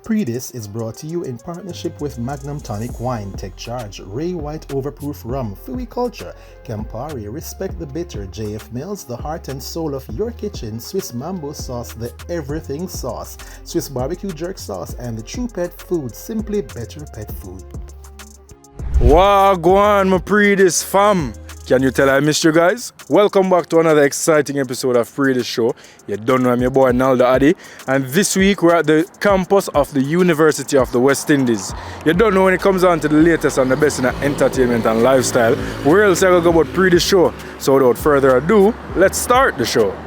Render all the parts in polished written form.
Pree Dis is brought to you in partnership with Magnum Tonic Wine, Take Charge, Ray White Overproof Rum, Fui Culture, Campari, Respect the Bitter, JF Mills, the heart and soul of your kitchen, Swiss Mambo Sauce, the Everything Sauce, Swiss Barbecue Jerk Sauce, and the True Pet Food, Simply Better Pet Food. Wow, go on, my Pree Dis fam. Can you tell I missed you guys? Welcome back to another exciting episode of Pree Dis Show. You don't know I'm your boy Naldo Addi, and this week we're at the campus of the University of the West Indies. You don't know when it comes on to the latest and the best in entertainment and lifestyle, where else I gonna go about Pree Dis Show? So without further ado, let's start the show.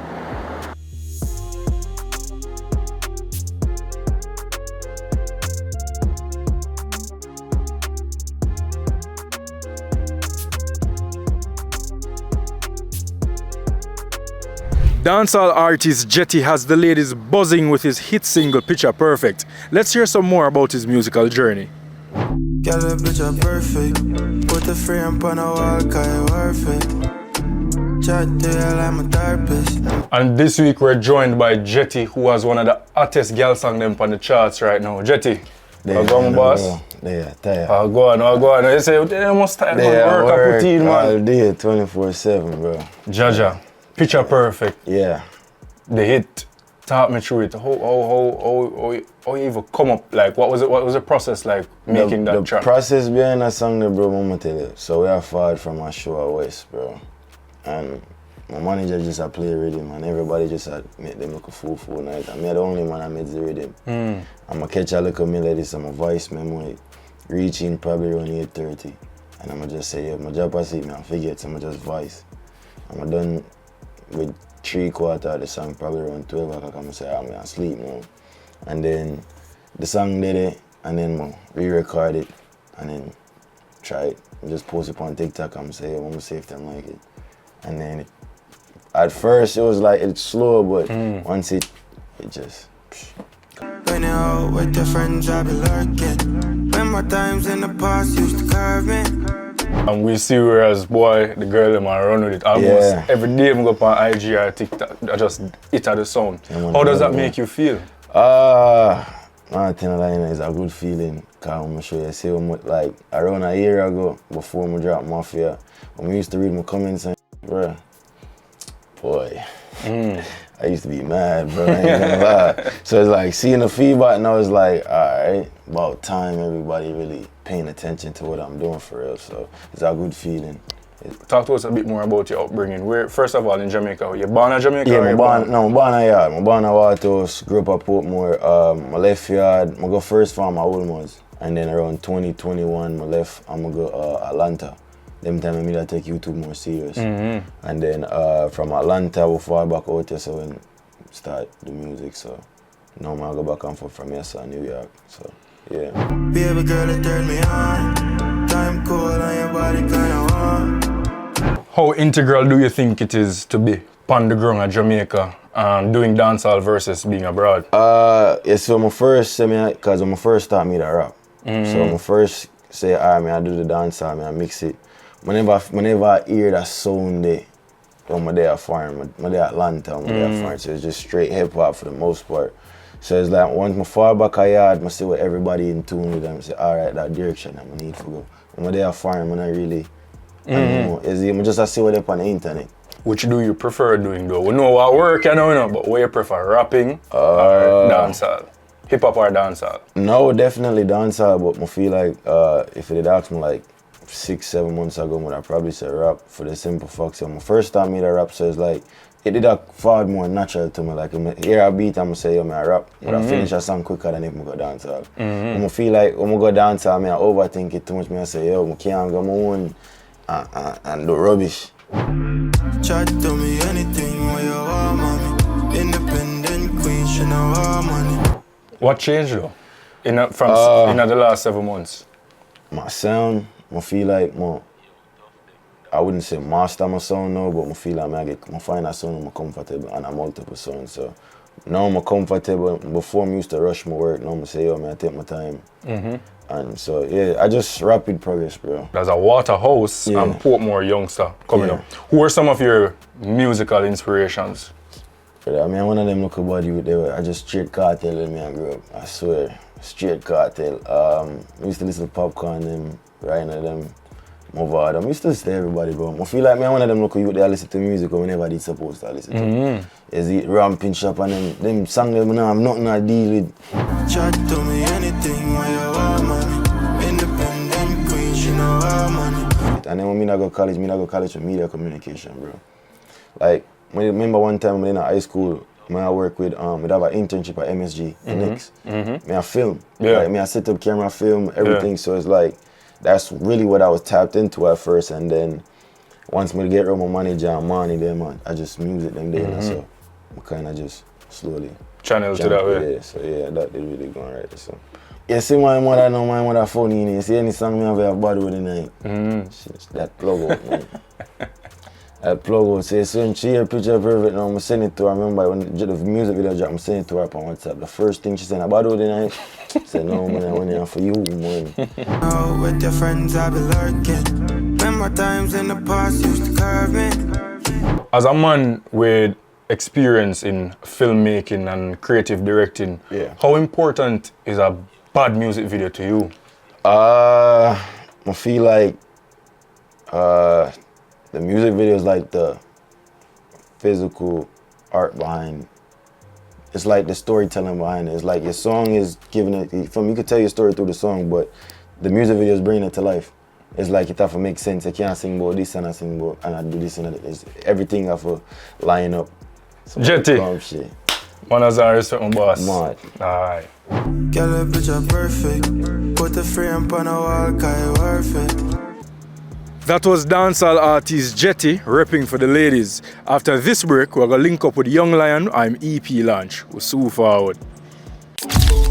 Dancehall artist Jetty has the ladies buzzing with his hit single Picture Perfect. Let's hear some more about his musical journey. Get a picture perfect. Put the frame on a wall, cause you worth it. Jetty, I'm a therapist. And this week we're joined by Jetty, who has one of the hottest girl song them on the charts right now. Jetty, how go on, boss? Yeah, tired. I'll go on. You say you must work a routine, man. All day, 24/7, bro. Jaja. Picture Perfect. Yeah. The hit. Talk me through it. How you even come up? Like, what was the process like making that track? The process behind that song, bro, I'ma tell you. So we are far from a show out west, bro. And my manager just a play rhythm, and everybody just make them look a fool night. And me the only man that made the rhythm. I'ma catch a little melody, so my voice memory reaching probably around 8:30. And I'ma just say, yeah, my job I see me, I forget, so I'ma just voice. I'm done with 3/4 of the song, probably around 12 o'clock. I'm say, I'm asleep now. And then the song did it, and then re-record it, and then try it. Just post it on TikTok. I'm say, I'm gonna see if them like it. And then at first it was like it's slow, but once it just. When you're out with your friends, I be lurking. When my times in the past used to curve me. And we see where as boy, the girl them are run with it. Almost every day I go up on IG or TikTok, I just hit at the sound. How does that make you feel? I think it's a good feeling. Cause I'm sure you see like around a year ago, before I dropped Mafia, when we used to read my comments and bro, boy, I used to be mad, bro, I ain't gonna lie. So it's like seeing the feedback and I was like, alright, about time everybody really paying attention to what I'm doing for real. So it's a good feeling. Talk to us a bit more about your upbringing. Where, first of all, in Jamaica, you're born in Jamaica? Yeah, I'm born in yard. I'm born in Waterhouse, grew up at Portmore. My left yard, I go first from my old ones. And then around 2021, my left, I'm gonna go Atlanta. Them time I made I take YouTube more serious. And then from Atlanta, we fall back out here, so when start the music. So now I go back and forth from here to New York. So yeah. Baby girl, it turned me on. Time cold and your body kinda warm. How integral do you think it is to be on the ground at Jamaica and doing dancehall versus being abroad? Yeah, so my first say me, cause when I first start me to rap. So my first say, alright, I do the dancehall, I mix it. Whenever I hear that sound there, when I'm there foreign, I'm there Atlanta, I'm there foreign, so it's just straight hip hop for the most part. So it's like once I fall back a yard, I see what everybody in tune with them, say, alright, that direction I need to go. When I'm there foreign, I'm not really, I just see what they're on the internet. Which do you prefer doing though? We know what work, you know, but what you prefer, rapping or dancehall? Hip hop or dancehall? No, definitely dancehall, but I feel like if they'd asked me like 6-7 months ago, I'd probably say rap for the simple fact. So my first time I rap, so it's like, it did far more natural to me. Like, hear a beat, I'm gonna say, yo, I rap, but I finish a song quicker than if I go dancehall. I feel like when I go dancehall, I overthink it too much. I say, yo, I can't go my own and do rubbish. Chat to me anything when you want money. Independent queen, she know want money. What changed though? In the last 7 months? My sound, I feel like I wouldn't say master my sound now, but I feel like I find that sound I'm comfortable and I'm multiple sounds. So now I'm comfortable. Before I used to rush my work, now I say, yo, I take my time. And so yeah, I just rapid progress, bro. There's a Waterhouse and Portmore youngster coming up. Who are some of your musical inspirations? I mean, one of them look about you, I just straight cartel in me and grew up, I swear. straight cartel. We used to listen to Popcorn, them, Rhino, them, Movada. We used to listen to everybody, bro. I feel like me one of them local youth that listen to music or whenever they supposed to listen to. Is it Ramping Shop and them songs them now I'm nothing to deal with. Chat to me anything when you want money. Independent queen, she know how money. And then when I go college for media communication, bro. Like, I remember one time when in high school, when I work with, we'd have an internship at MSG, Phoenix. I film. Yeah. Like, I set up camera, film, everything. Yeah. So it's like, that's really what I was tapped into at first. And then once I get around my manager and money, then I just music them there. So I kind of just slowly channel to that way. Yeah, so yeah, that did really go right. So. You see my mother, know my mother funny in it. You see any song me have bad with the night. That plug out, man. That plug out. Say, son, she hear picture perfect now. I'm sending it to her. I remember when the music video dropped, I'm sending it to her up on WhatsApp. The first thing she said, bad with the night. I said, no, man, I went here for you, man. Out with your friends, I be lurking. Remember times in the past used to curve me. As a man with experience in filmmaking and creative directing, how important is a bad music video to you? I feel like the music video is like the physical art behind. It's like the storytelling behind it. It's like your song is giving it from. You could tell your story through the song, but the music video is bringing it to life. It's like it have to make sense. I can't sing about this and I sing about and I do this and that. Everything have to line up. So Jetty. Man has a certain boss. Mad. Aye. Girl, a picture perfect. Put the frame on a wall, cause worth it. That was dancehall artist Jetty repping for the ladies. After this break, we're gonna link up with Young Lion. I'm EP launch. We'll see you forward.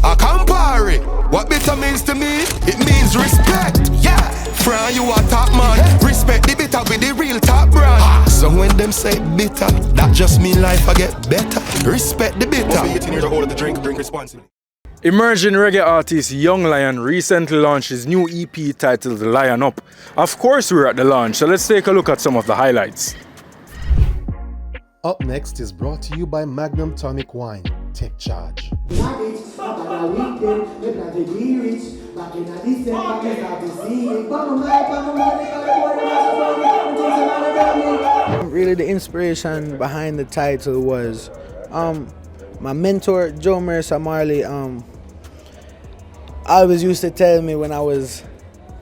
I compare it. What bitter means to me, it means respect. Yeah, from you a top man. Respect the bitter with the real top brand. So when them say bitter, that just mean life I get better. Respect the bitter. 18 years old, the drink responsibly. Emerging reggae artist Young Lion recently launched his new EP titled Lion Up. Of course we're at the launch, so let's take a look at some of the highlights. Up next is brought to you by Magnum Tonic Wine. Take charge. Really the inspiration behind the title was my mentor, Joe Mercer Marley, always used to tell me when I was,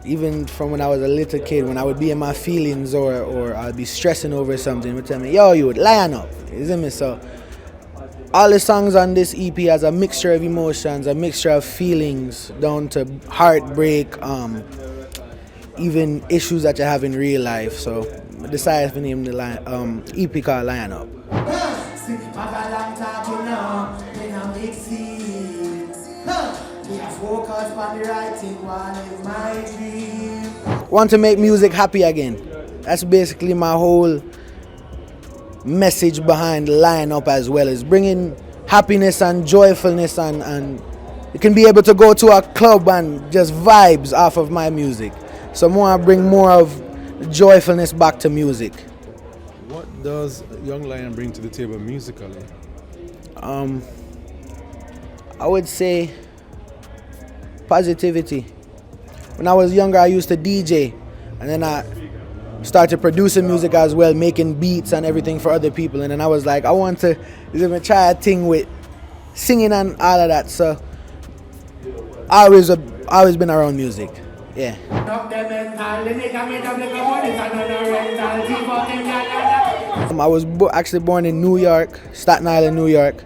even from when I was a little kid, when I would be in my feelings or I'd be stressing over something, he would tell me, yo, you would lion up, you see me? So all the songs on this EP has a mixture of emotions, a mixture of feelings, down to heartbreak, even issues that you have in real life. So I decided to name the EP called Lion Up. Want to make music happy again. That's basically my whole message behind Lion Up, as well as bringing happiness and joyfulness, and you can be able to go to a club and just vibes off of my music. So I want to bring more of joyfulness back to music. What does Young Lion bring to the table musically? I would say positivity. When I was younger, I used to DJ, and then I started producing music as well, making beats and everything for other people. And then I was like, I want to even try a thing with singing and all of that. So I always been around music. Yeah. I was actually born in New York, Staten Island, New York.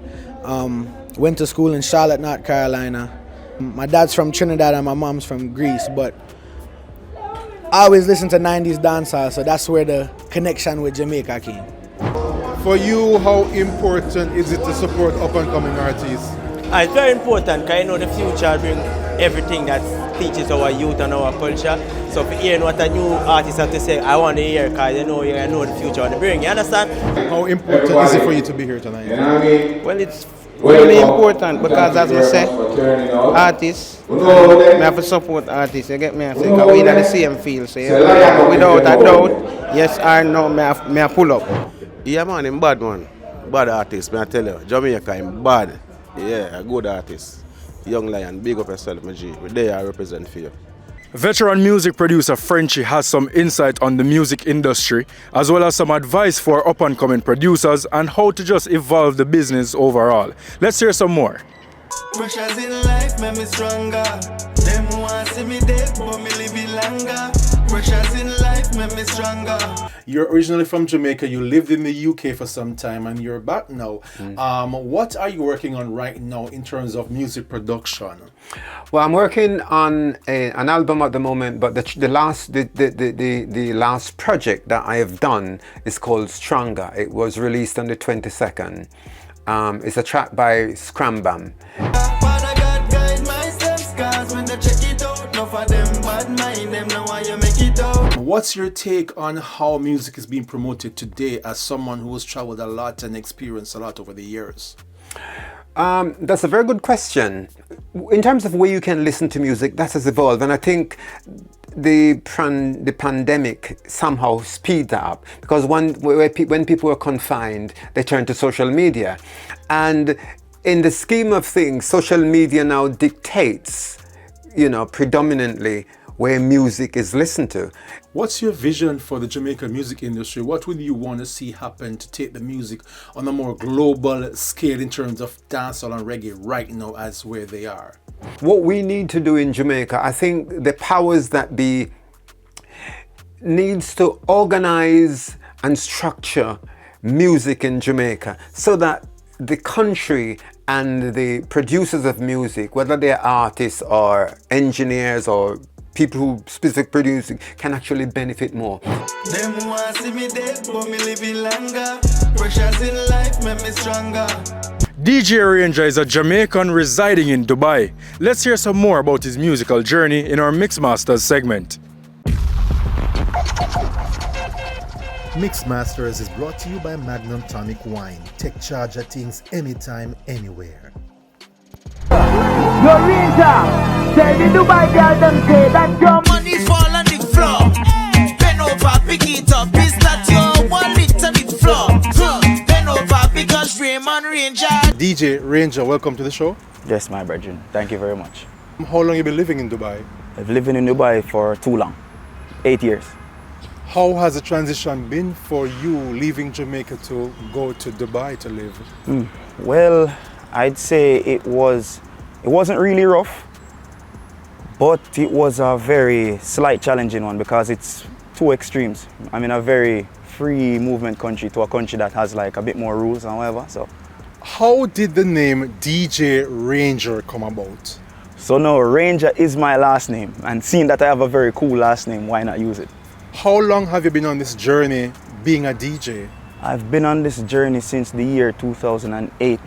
Went to school in Charlotte, North Carolina. My dad's from Trinidad and my mom's from Greece, but I always listened to 90s dancehall, so that's where the connection with Jamaica came. For you, how important is it to support up-and-coming artists? It's very important because the future brings everything that teaches our youth and our culture. So if you hear what a new artist have to say, I want to hear because you know the future want to bring. You understand? How important is it for you to be here tonight? Well, it's really important because, as I say, artists, we have to support artists, you get me? Because we in the same field, so yeah, without a doubt, yes or no, may I pull up. Yeah man, I'm bad man. Bad artist, may I tell you. Jamaica, I'm bad. Yeah, a good artist. Young Lion, big up yourself, my G. We're there, I represent for you. Veteran music producer Frenchie has some insight on the music industry, as well as some advice for up-and-coming producers and how to just evolve the business overall. Let's hear some more. Pressures in life make me stronger. Them want see me dead, but me living longer. Pressures in life make me stronger. You're originally from Jamaica. You lived in the UK for some time, and you're back now. What are you working on right now in terms of music production? Well, I'm working on an album at the moment, but the last project that I have done is called Stronger. It was released on the 22nd. It's a track by Scrambam. What's your take on how music is being promoted today as someone who has traveled a lot and experienced a lot over the years? That's a very good question. In terms of where you can listen to music, that has evolved, and I think the pandemic somehow speed that up, because when people were confined, they turned to social media, and in the scheme of things, social media now dictates, predominantly where music is listened to. What's your vision for the Jamaican music industry? What would you want to see happen to take the music on a more global scale in terms of dancehall and reggae right now as where they are? What we need to do in Jamaica, I think the powers that be needs to organize and structure music in Jamaica so that the country and the producers of music, whether they're artists or engineers or people who specific producing, can actually benefit more. Them want see me dead, but me living longer. Pressures in life make me stronger. DJ Ranger is a Jamaican residing in Dubai. Let's hear some more about his musical journey in our Mixmasters segment. Mixmasters is brought to you by Magnum Tonic Wine. Take charge of things anytime, anywhere. Yo, Ranger, tell the Dubai girl them say that your money fall on the floor. Bend over, pick it up, is that your wallet on the floor? Bend over because Raymond Ranger. DJ Ranger, welcome to the show. Yes, my brethren. Thank you very much. How long have you been living in Dubai? I've been living in Dubai for too long, 8 years. How has the transition been for you leaving Jamaica to go to Dubai to live? Well, I'd say it wasn't really rough, but it was a very slight challenging one because it's two extremes. I'm in a very free movement country to a country that has like a bit more rules and whatever. So, how did the name DJ Ranger come about? So no, Ranger is my last name, and seeing that I have a very cool last name, why not use it? How long have you been on this journey being a DJ? I've been on this journey since the year 2008.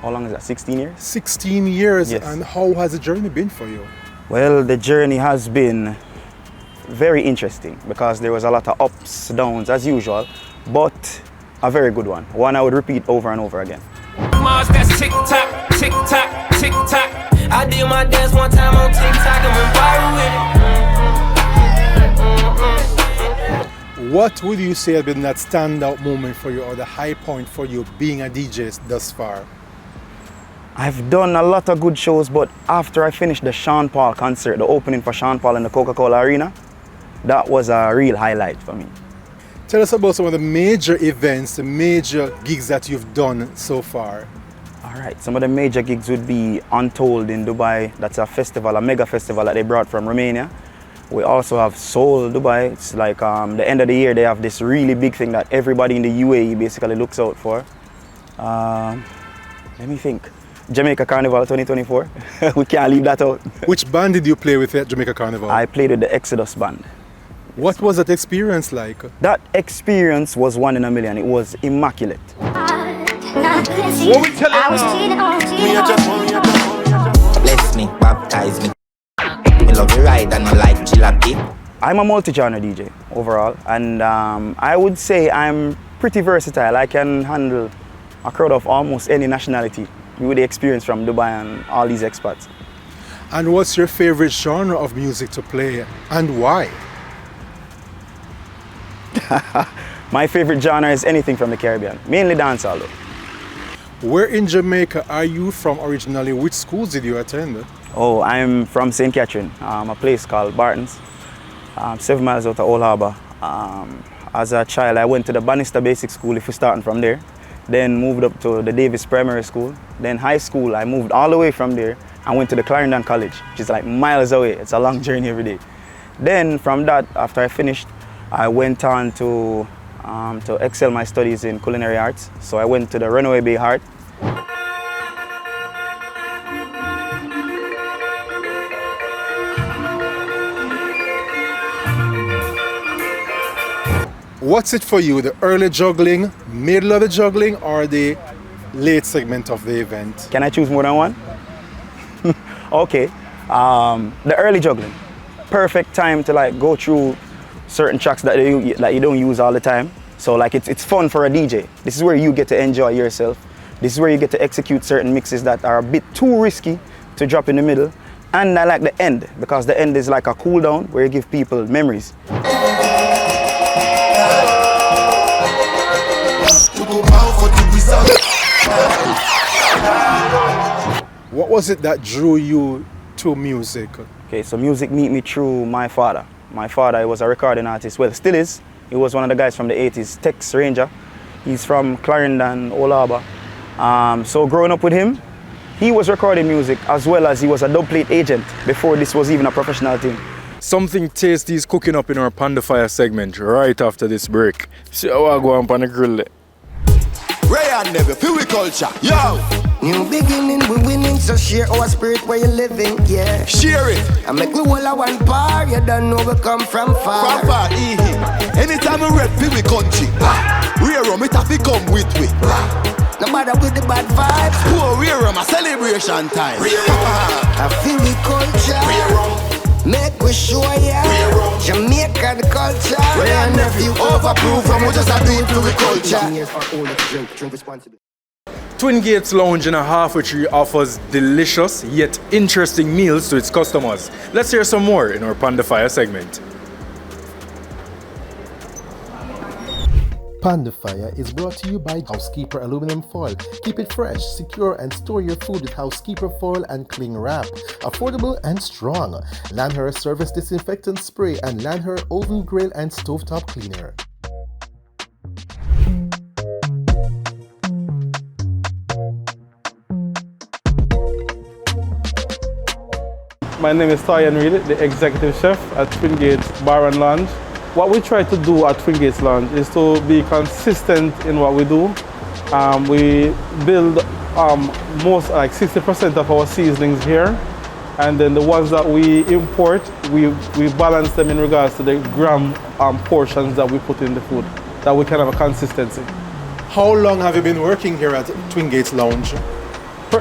How long is that, 16 years? 16 years, yes. And how has the journey been for you? Well, the journey has been very interesting because there was a lot of ups, downs as usual, but a very good one. One I would repeat over and over again. Mars, that's tick tock, tick tock, tick tock. I did my dance one time on TikTok and went viral with it. What would you say has been that standout moment for you or the high point for you being a DJ thus far? I've done a lot of good shows, but after I finished the Sean Paul concert, the opening for Sean Paul in the Coca-Cola Arena, that was a real highlight for me. Tell us about some of the major events, the major gigs that you've done so far. All right, some of the major gigs would be Untold in Dubai. That's a festival, a mega festival that they brought from Romania. We also have Soul Dubai. It's like the end of the year, they have this really big thing that everybody in the UAE basically looks out for. Let me think. Jamaica Carnival 2024. We can't leave that out. Which band did you play with at Jamaica Carnival? I played with the Exodus band. What was that experience like? That experience was one in a million. It was immaculate. What we telling Bless me, baptize me. Me love the ride and I like jalopy. I'm a multi-genre DJ overall, and I would say I'm pretty versatile. I can handle a crowd of almost any nationality with the experience from Dubai and all these expats. And what's your favorite genre of music to play and why? My favorite genre is anything from the Caribbean, mainly dancehall though. Where in Jamaica are you from originally? Which schools did you attend? Oh, I'm from St. Catherine, a place called Barton's, 7 miles out of Old Harbour. As a child, I went to the Bannister Basic School, if we're starting from there. Then moved up to the Davis Primary School. Then high school, I moved all the way from there and went to the Clarendon College, which is like miles away. It's a long journey every day. Then from that, after I finished, I went on to excel my studies in culinary arts. So I went to the Runaway Bay Heart. What's it for you, the early juggling, middle of the juggling, or the late segment of the event? Can I choose more than one? Okay, the early juggling. Perfect time to like go through certain tracks that you don't use all the time. So like it's fun for a DJ. This is where you get to enjoy yourself. This is where you get to execute certain mixes that are a bit too risky to drop in the middle. And I like the end, because the end is like a cool down where you give people memories. What was it that drew you to music? Okay, so music meet me through my father. My father was a recording artist, well, still is. He was one of the guys from the 80s, Tex Ranger. He's from Clarendon, Old Harbour. So growing up with him, he was recording music as well as he was a dubplate agent before this was even a professional thing. Something tasty is cooking up in our Panda Fire segment right after this break. So I'll go on the grill. Ray and Never, feel we culture, yo! New beginning, we winning, so share our spirit where you're living, yeah. Share it! I make we all a one par, you don't know we come from far. From far, anytime we rep, feel we country. Rare rum, it have to come with we. No matter with the bad vibes. Poor rare rum, a celebration time. I feel we culture. Make we show ya Jamaica the culture. Ray and Nephew overproof from we just a do it to the culture. Twin Gates Lounge in a halfway tree offers delicious yet interesting meals to its customers. Let's hear some more in our Panda Fire segment. Panda Fire is brought to you by Housekeeper Aluminum Foil. Keep it fresh, secure, and store your food with Housekeeper Foil and Cling Wrap. Affordable and strong. Lanher Surface Disinfectant Spray and Lanher Oven Grill and Stovetop Cleaner. My name is Tyan Reid, the Executive Chef at Twin Gates Bar and Lounge. What we try to do at Twin Gates Lounge is to be consistent in what we do. We build most, like 60% of our seasonings here. And then the ones that we import, we balance them in regards to the gram portions that we put in the food, that we can have a consistency. How long have you been working here at Twin Gates Lounge?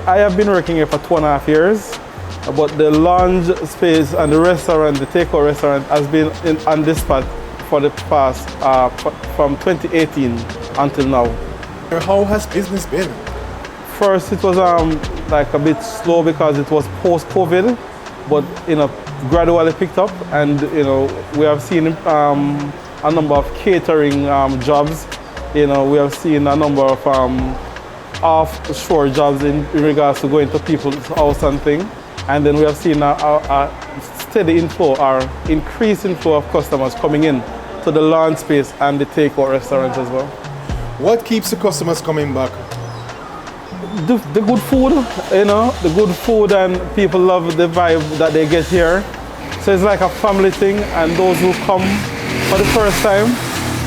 I have been working here for 2.5 years. But the lounge space and the restaurant, the takeout restaurant, has been on this spot for the past, from 2018 until now. How has business been? First, it was like a bit slow because it was post-COVID, but gradually picked up, and we have seen a number of catering jobs. We have seen a number of offshore jobs in regards to going to people's house and things. And then we have seen a steady inflow or increased inflow of customers coming in to the lounge space and the takeout restaurants as well. What keeps the customers coming back? The good food, the good food, and people love the vibe that they get here. So it's like a family thing, and those who come for the first time,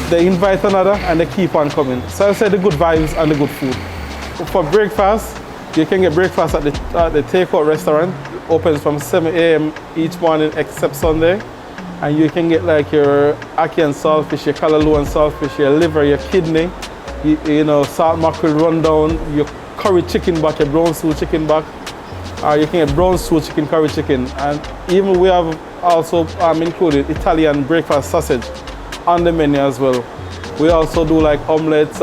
they invite another and they keep on coming. So I say the good vibes and the good food. For breakfast, you can get breakfast at the takeout restaurant. Opens from 7 a.m. each morning except Sunday. And you can get like your ackee and saltfish, your callaloo and saltfish, your liver, your kidney, salt mackerel rundown, your curry chicken back, your brown stew chicken back. You can get brown stew chicken, curry chicken. And even we have also included Italian breakfast sausage on the menu as well. We also do like omelets,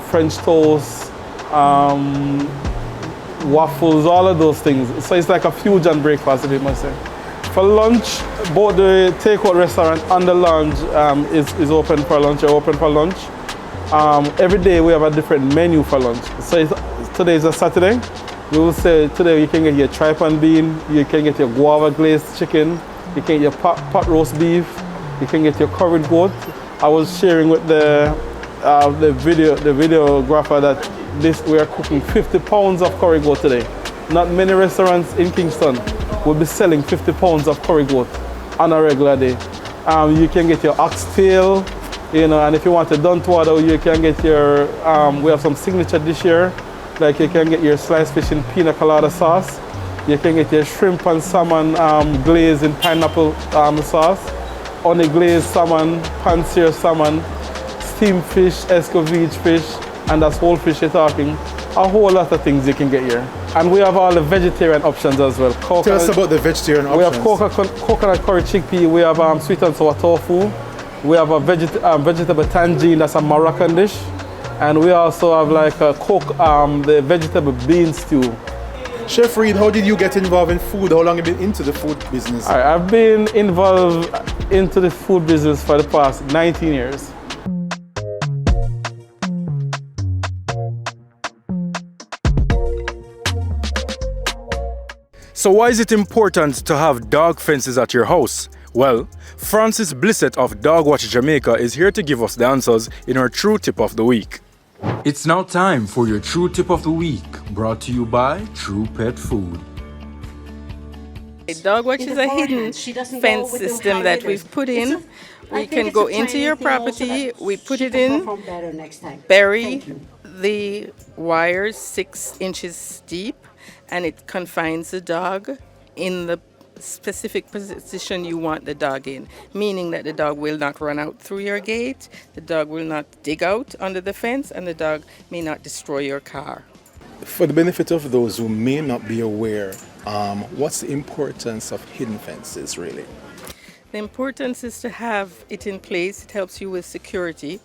French toast, waffles, all of those things. So it's like a fusion breakfast, if you must say. For lunch, both the takeout restaurant and the lounge is open for lunch, Every day we have a different menu for lunch. So it's today is a Saturday, we will say today you can get your tripe and bean, you can get your guava glazed chicken, you can get your pot roast beef, you can get your curried goat. I was sharing with the videographer that we are cooking 50 pounds of curry goat today. Not many restaurants in Kingston will be selling 50 pounds of curry goat on a regular day. You can get your oxtail, and if you want a done water, you can get your, we have some signature dish here, like you can get your sliced fish in pina colada sauce, you can get your shrimp and salmon glazed in pineapple sauce, honey glazed salmon, pan-seared salmon, steamed fish, escovitch fish, and that's whole fish you're talking. A whole lot of things you can get here. And we have all the vegetarian options as well. Tell us about the vegetarian options. We have coconut curry chickpea, we have sweet and sour tofu, we have a vegetable tangine, that's a Moroccan dish, and we also have like the vegetable bean stew. Chef Reed, how did you get involved in food? How long have you been into the food business? I've been involved into the food business for the past 19 years. So why is it important to have dog fences at your house? Well, Francis Blissett of Dog Watch Jamaica is here to give us the answers in our True Tip of the Week. It's now time for your True Tip of the Week, brought to you by True Pet Food. Dog Watch is a hidden fence system that we've put in. We can go into your property, we put it in, bury the wires 6 inches deep, and it confines the dog in the specific position you want the dog in, meaning that the dog will not run out through your gate, the dog will not dig out under the fence, and the dog may not destroy your car. For the benefit of those who may not be aware, what's the importance of hidden fences really? The importance is to have it in place. It helps you with security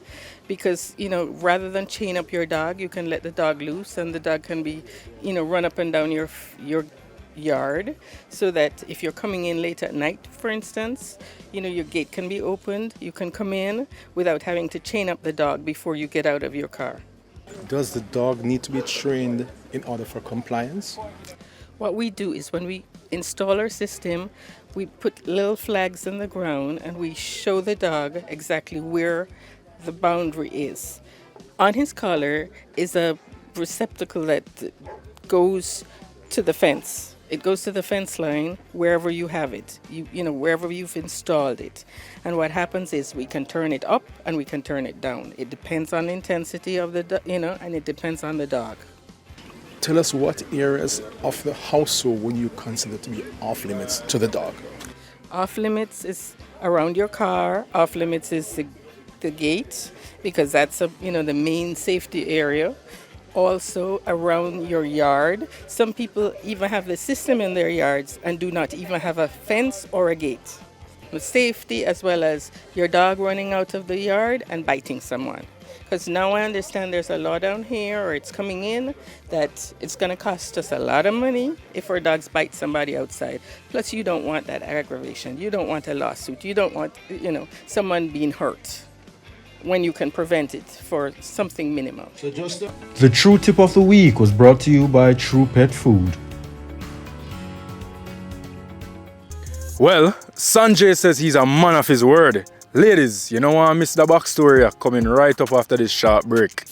because, rather than chain up your dog, you can let the dog loose and the dog can be, run up and down your yard, so that if you're coming in late at night, for instance, your gate can be opened. You can come in without having to chain up the dog before you get out of your car. Does the dog need to be trained in order for compliance? What we do is when we install our system, we put little flags in the ground and we show the dog exactly where the boundary is. On his collar is a receptacle that goes to the fence. It goes to the fence line wherever you have it, wherever you've installed it. And what happens is we can turn it up and we can turn it down. It depends on the intensity of the, and it depends on the dog. Tell us what areas of the household would you consider to be off limits to the dog? Off limits is around your car. Off limits is the gate, because that's the main safety area. Also around your yard. Some people even have the system in their yards and do not even have a fence or a gate. Safety as well as your dog running out of the yard and biting someone. Because now I understand there's a law down here, or it's coming in, that it's going to cost us a lot of money if our dogs bite somebody outside. Plus, you don't want that aggravation. You don't want a lawsuit. You don't want, someone being hurt when you can prevent it for something minimal. The True Tip of the Week was brought to you by True Pet Food. Well, Sanjay says he's a man of his word. Ladies, you don't want to miss the backstory coming right up after this short break.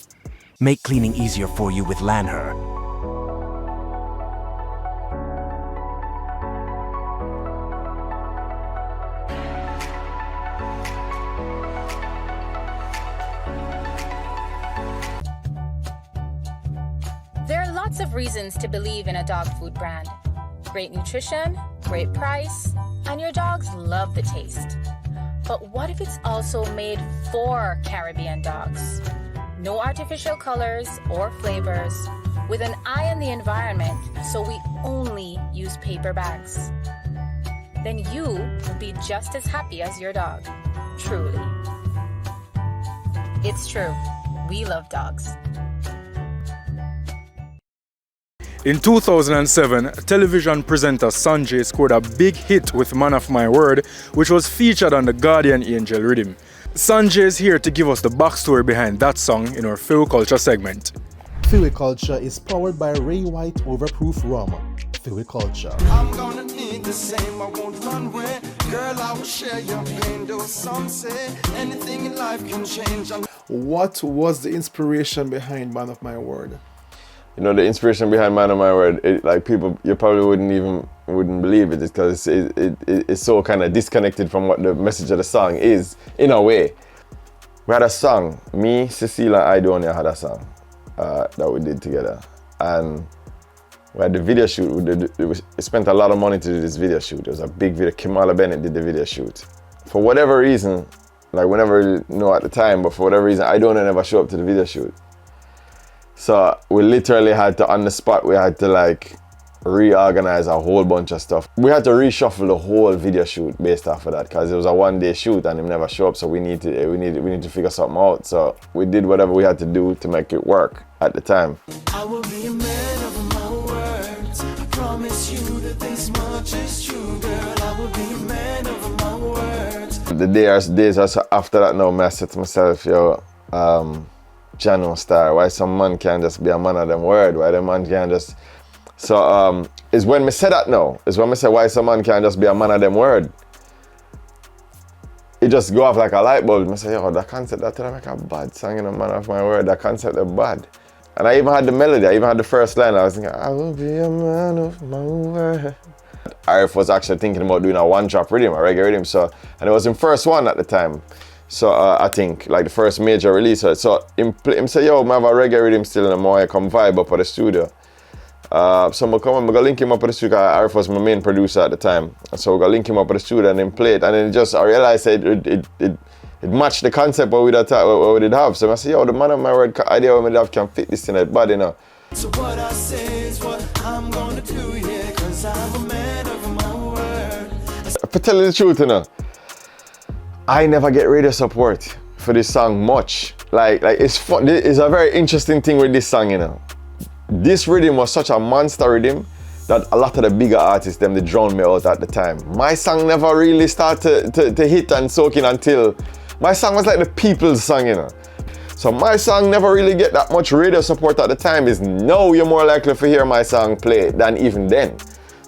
Make cleaning easier for you with Lanher. There are lots of reasons to believe in a dog food brand. Great nutrition, great price, and your dogs love the taste. But what if it's also made for Caribbean dogs? No artificial colors or flavors, with an eye on the environment, so we only use paper bags. Then you will be just as happy as your dog, truly. It's true, we love dogs. In 2007, television presenter Sanjay scored a big hit with Man of My Word, which was featured on the Guardian Angel rhythm. Sanjay is here to give us the backstory behind that song in our Phil Culture segment. Fui Culture is powered by Ray White Overproof Rum. Fui Culture. I'm gonna need the same, I won't run away. Girl, I will share your pain, though some say anything in life can change. What was the inspiration behind Man of My Word? You know, the inspiration behind Man of My Word, like people, you probably wouldn't believe it, because it's so kind of disconnected from what the message of the song is, in a way. We had a song, me, Cecilia, and Idonia had a song that we did together. And we had the video shoot. We spent a lot of money to do this video shoot. It was a big video. Kimala Bennett did the video shoot. For whatever reason, like we never really know at the time, but for whatever reason, Idonia never show up to the video shoot. So we literally had to, on the spot, we had to like reorganize a whole bunch of stuff. We had to reshuffle the whole video shoot based off of that, because it was a one-day shoot and him never show up, so we need to figure something out. So we did whatever we had to do to make it work at the time. I will be a man of my words. I promise you that this much is true, girl. I will be a man of my words. The days after that now, I said to myself, yo, Jano Star, why some man can't just be a man of them word? Why the man can't just... So it's when me say that now. It's when me say why some man can't just be a man of them word. It just go off like a light bulb. I say, yo, that concept, that like a bad song in a Man of My Word. That concept is bad. And I even had the melody, I even had the first line. I was thinking, I will be a man of my word. Arif was actually thinking about doing a one-drop rhythm, a reggae rhythm. So, and it was his first one at the time. So I think, like the first major release. So him say, yo, I have a reggae rhythm still in the morning, come vibe up at the studio. So I go link him up at the studio. Arif was my main producer at the time. So we go link him up at the studio and then play it. And then I realized it matched the concept what we did have. So I said, yo, the Man of My Word idea we have can fit this in that body, you know. So what I say is what I'm gonna do, yeah, cause I'm a man of my word. To tell you the truth, you know, I never get radio support for this song much. Like it's fun. It's a very interesting thing with this song, you know. This rhythm was such a monster rhythm that a lot of the bigger artists, they drowned me out at the time. My song never really started to hit and soak in until, my song was like the people's song, you know. So my song never really get that much radio support at the time. Is now you're more likely to hear my song play than even then.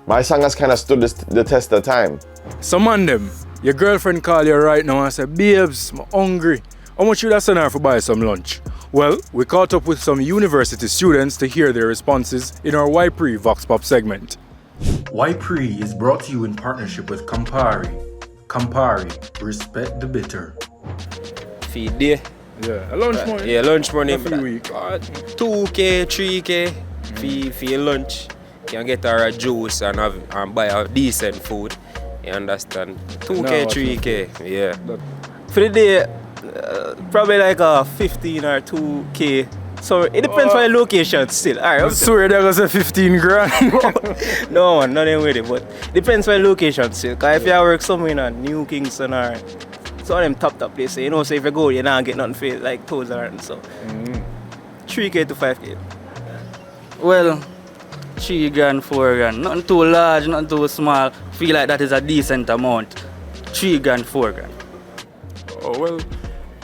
My song has kind of stood the test of time. Some on them, your girlfriend call you right now and say, babes, I'm hungry. How much you send her for buy some lunch? Well, we caught up with some university students to hear their responses in our Why Pree Vox Pop segment. Why Pree is brought to you in partnership with Campari. Campari, respect the bitter. Feed day. Yeah, a lunch money. Yeah, lunch money. For the week. 2K, 3K for your lunch. You can get her a juice and buy a decent food. You understand? 2K, 3K. Yeah. For the day, probably like a 15 or 2K. So it depends on your location still. Alright, I swear that was a 15 grand. No, nothing with it, but depends on your location still. Because if you work somewhere in New Kingston or some of them top places, you know, so if you go, you're not get nothing for it, like 1,000 so. 3K to 5K. Well, 3 grand, 4 grand. Nothing too large, nothing too small. Feel like that is a decent amount. 3 grand, 4 grand. Oh, well,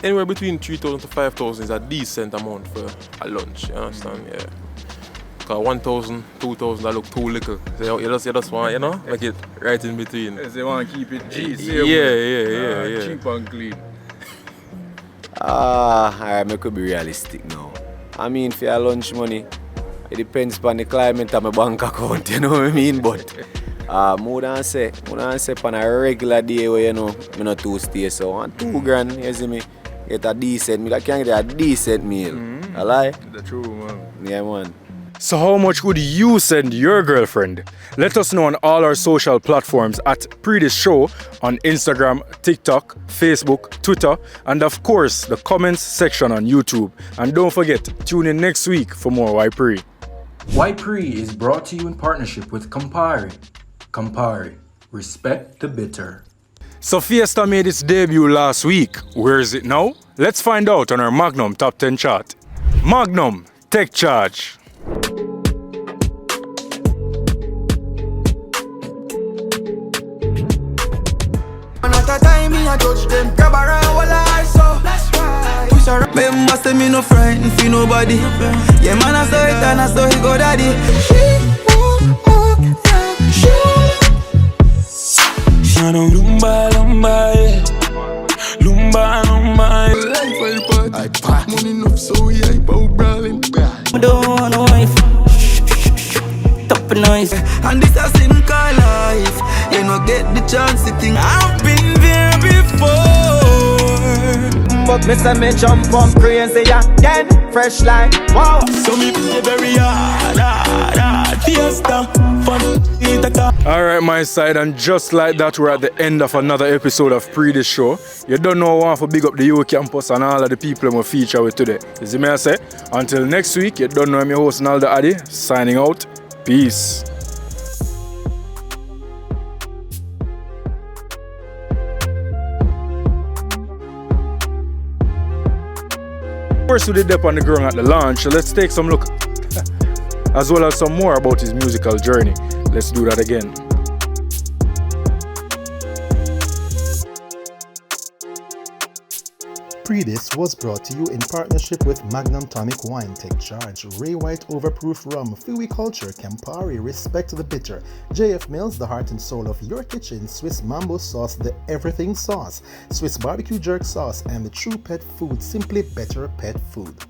anywhere between 3,000 to 5,000 is a decent amount for a lunch, you understand? Yeah. Because 1,000, 2,000, that look too little. So you just want, you know, make it right in between. Yes, they want to keep it cheap. Yeah. Cheap and clean. Alright, I could be realistic now. I mean, for your lunch money, it depends on the climate of my bank account, you know what I mean? But more than say on a regular day where, you know, I'm not too stay, so on 2 grand, you see me, get a decent meal. I can get a decent meal. I lie? That's true, man. Yeah, man. So how much would you send your girlfriend? Let us know on all our social platforms at Pree Dis Show on Instagram, TikTok, Facebook, Twitter, and of course the comments section on YouTube. And don't forget, tune in next week for more Why Pree. Why Pree is brought to you in partnership with Campari. Campari, respect the bitter. So Fiesta made its debut last week. Where is it now? Let's find out on our Magnum Top 10 chart. Magnum, take charge. Another time me I touch them, grab around while I saw. Remember say me no frightened for nobody. Yeah man I saw it and I saw he go daddy. Shano lumba lumba lumba lumba. Life I part money enough so we hype out brawling. I don't want no wife. Top noise. And this a sin called life. You no get the chance to think I've been there before. But me say me jump up crazy again. Fresh like wow. So me play very hard, fiesta. Alright, my side, and just like that, we're at the end of another episode of Pree Dis Show. You don't know I want to big up the U campus and all of the people I'm going to feature with today. You see me I say? Until next week, you don't know I'm your host Naldo Addi, signing out. Peace. First we did up on the ground at the launch, so let's take some look as well as some more about his musical journey. Let's do that again. Pree Dis was brought to you in partnership with Magnum Tonic Wine, Take Charge, Ray White Overproof Rum, Fui Culture, Campari, Respect the Bitter, JF Mills, the heart and soul of your kitchen, Swiss Mambo Sauce, the Everything Sauce, Swiss Barbecue Jerk Sauce, and the True Pet Food, Simply Better Pet Food.